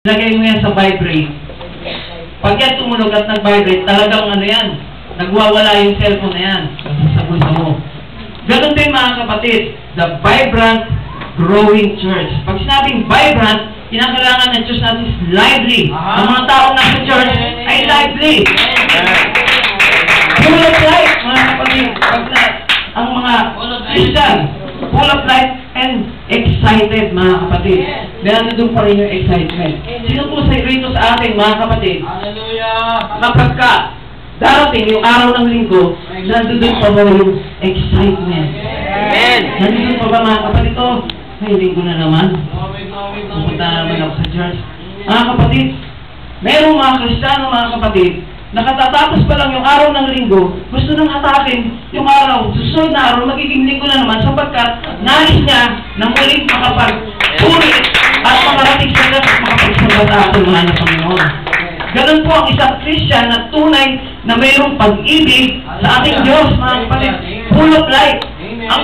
Lagay mo yan sa vibrate. Pag yan tumunog at nag-vibrate, talagang ano yan, nagwawala yung cellphone na yan sa bulsa mo. Ganun din mga kapatid, the vibrant, growing church. Pag sinabing vibrant, kinakailangan ng church natin is lively. Ang mga taong nasa church ay lively. Full of life, mga kapatid. Ang mga Christian, full of life and excited, mga kapatid. Nandun pa rin yung excitement. Sino po rito sa atin, mga kapatid? Hallelujah! Kapagka darating yung araw ng linggo, nandun pa ba yung excitement? Amen! Nandun pa ba, mga kapatid? Oh, may linggo na naman. Pupunta na naman ako sa church. Mga kapatid, merong mga Kristiyano, mga kapatid, nakatatapos pa lang yung araw ng linggo, gusto nang atakin yung araw, susunod na araw, magiging linggo na naman sapagkat nais niya na muling makapag-puri at makarating sa Diyos at makapagsambata at tulungan ng Panginoon. Ganun po ang isang Christian na tunay na mayroong pag-ibig sa ating Diyos, mga kapatid, full of life. Ang